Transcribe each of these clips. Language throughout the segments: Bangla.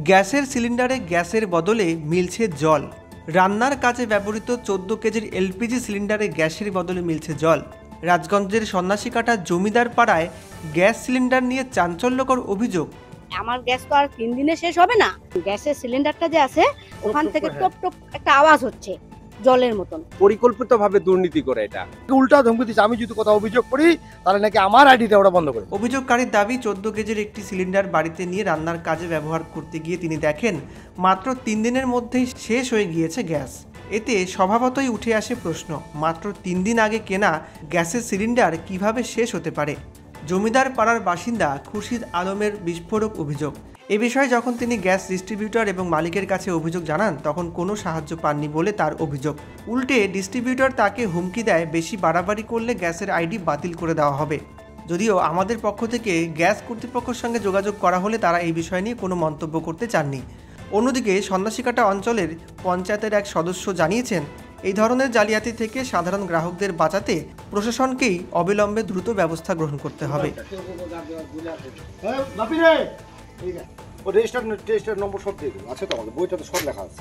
গ্যাসের সিলিন্ডারে গ্যাসের বদলে মিলছে জল। রান্নার কাজে ব্যবহৃত 14 কেজির এলপিজি সিলিন্ডারে গ্যাসের বদলে মিলছে জল। রাজগঞ্জের সন্ন্যাসীকাটা জমিদার পাড়ায় গ্যাস সিলিন্ডার নিয়ে চাঞ্চল্যকর অভিযোগ। আমার গ্যাস তো আর 3 দিনে শেষ হবে না। গ্যাসের সিলিন্ডারটা যে আছে ওখান থেকে টপ টপ একটা আওয়াজ হচ্ছে জলের মতন। পরিকল্পিতভাবে দুর্নীতি করে এটা। উল্টা ধমকি দিচ্ছে, আমি যদি কোথাও অভিযোগ করি তাহলে নাকি আমার আইডিটা ওরা বন্ধ করে। অভিযোগকারীর দাবি 14 কেজির একটি সিলিন্ডার বাড়িতে নিয়ে রান্নার কাজে ব্যবহার করতে গিয়ে তিনি দেখেন মাত্র 3 দিনের মধ্যেই শেষ হয়ে গিয়েছে গ্যাস। এতে স্বভাবতই উঠে আসে প্রশ্ন, মাত্র 3 দিন আগে কেনা গ্যাসের সিলিন্ডার কিভাবে শেষ হতে পারে। জমিদার পাড়ার বাসিন্দা খুরশিদ আলমের বিস্ফোরক অভিযোগ। এ বিষয়ে যখন তিনি গ্যাস ডিস্ট্রিবিউটর এবং মালিকের কাছে অভিযোগ জানান তখন কোনো সাহায্য পাননি বলে তার অভিযোগ। উল্টে ডিস্ট্রিবিউটর তাকে হুমকি দেয় বেশি বাড়াবাড়ি করলে গ্যাসের আইডি বাতিল করে দেওয়া হবে। যদিও আমাদের পক্ষ থেকে গ্যাস কর্তৃপক্ষের সঙ্গে যোগাযোগ করা হলে তারা এই বিষয় নিয়ে কোনো মন্তব্য করতে চাননি। অন্যদিকে সন্ন্যাসীকাটা অঞ্চলের পঞ্চায়েতের এক সদস্য জানিয়েছেন এই ধরনের জালিয়াতি থেকে সাধারণ গ্রাহকদের বাঁচাতে প্রশাসনকেই অবিলম্বে দ্রুত ব্যবস্থা গ্রহণ করতে হবে। রেজিস্টার নম্বর সব দিয়ে দেবো, আছে তো আমাদের বইটাতে সব লেখা আছে।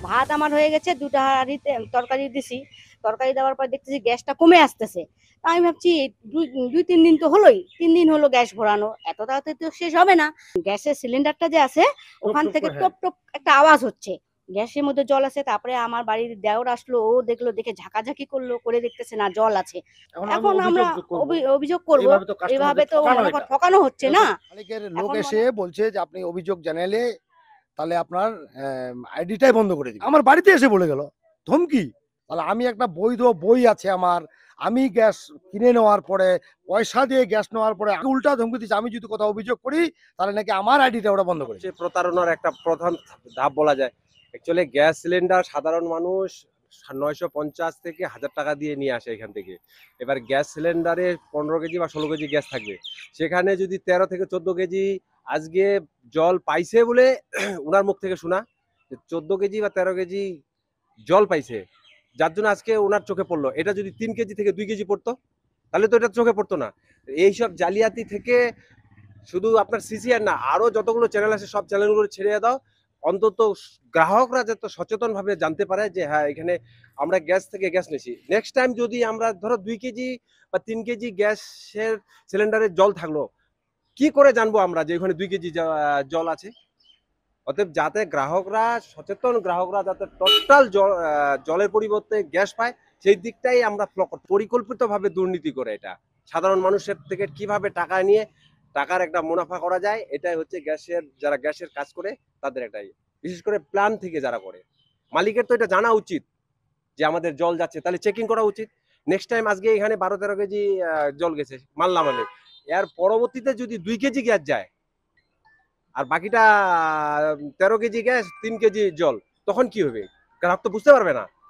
ভাত আমার হয়ে গেছে, 2টা হাঁড়িতে তরকারি দিছি। তরকারি দেওয়ার পর দেখতেছি গ্যাসটা কমে আসতেছে। তা আমি ভাবছি 2-3 দিন তো হলোই, 3 দিন হলো গ্যাস ভরানো, এত তাড়াতাড়ি তো শেষ হবে না। গ্যাসের সিলিন্ডারটা যে আছে ওখান থেকে টপ টপ একটা আওয়াজ হচ্ছে, গ্যাসের মধ্যে জল আছে। তারপরে আমার বাড়ির দেওর আসলো, ও দেখলো, দেখে ঝাঁকাঝাঁকি করলো, করে দেখতেছে না জল আছে। এখন আমরা অভিযোগ করব, এভাবে তো ঠকানো হচ্ছে না। মালিকের লোক এসে বলছে যে আপনি অভিযোগ জানালে তাহলে আপনার আইডিটাই বন্ধ করে দিবে। আমার বাড়িতে এসে বলে গেল ধমকি। তাহলে আমি একটা বৈধ বই আছে আমার, আমি গ্যাস কিনে নেওয়ার পরে পয়সা দিয়ে গ্যাস নেওয়ার পরে উল্টা ধমকি দিচ্ছে, আমি যদি কোথাও অভিযোগ করি তাহলে নাকি আমার আইডিটা ওরা বন্ধ করে। যে প্রতারণার একটা প্রধান ধাপ বলা যায়। অ্যাকচুয়ালি গ্যাস সিলিন্ডার সাধারণ মানুষ 950 থেকে 1000 টাকা দিয়ে নিয়ে আসে এখান থেকে। এবার গ্যাস সিলিন্ডারে 15 কেজি বা 16 কেজি গ্যাস থাকবে, সেখানে যদি 13 থেকে 14 কেজি আজকে জল পাইছে বলে ওনার মুখ থেকে শোনা যে 14 কেজি বা 13 কেজি জল পাইছে, যার জন্য আজকে ওনার চোখে পড়লো। এটা যদি 3 কেজি থেকে 2 কেজি পড়তো তাহলে তো এটা চোখে পড়তো না। এইসব জালিয়াতি থেকে শুধু আপনার সিসিআর না, আরো যতগুলো চ্যানেল আছে সব চ্যানেলগুলো ছেড়ে দাও, অন্তত গ্রাহকরা যাতে সচেতন ভাবে জানতে পারে যে হ্যাঁ এখানে আমরা গ্যাস থেকে গ্যাস নিয়েছি। নেক্সট টাইম যদি আমরা ধরো 2 কেজি বা 3 কেজি গ্যাসের সিলিন্ডারে জল থাকলো, কি করে জানবো আমরা যে ওখানে 2 কেজি জল আছে? অতএব যাতে গ্রাহকরা সচেতন, গ্রাহকরা যাতে টোটাল জলের পরিবর্তে গ্যাস পায় সেই দিকটাই আমরা পরিকল্পিতভাবে দুর্নীতি করে এটা সাধারণ মানুষের থেকে কিভাবে টাকা নিয়ে টাকার একটা মুনাফা করা যায়, এটাই হচ্ছে গ্যাসের যারা গ্যাসের কাজ করে তাদের একটাই, বিশেষ করে প্ল্যান থেকে যারা করে। মালিকের তো এটা জানা উচিত যে আমাদের জল যাচ্ছে, তাহলে চেকিং করা উচিত। নেক্সট টাইম আজকে এখানে 12-13 কেজি জল গেছে মানলাম আমি, এর পরবর্তীতে যদি 2 কেজি গ্যাস যায় আর বাকিটা 13 কেজি গ্যাস 3 কেজি জল, তখন কি হবে? গ্রাহক তো বুঝতে পারবে না।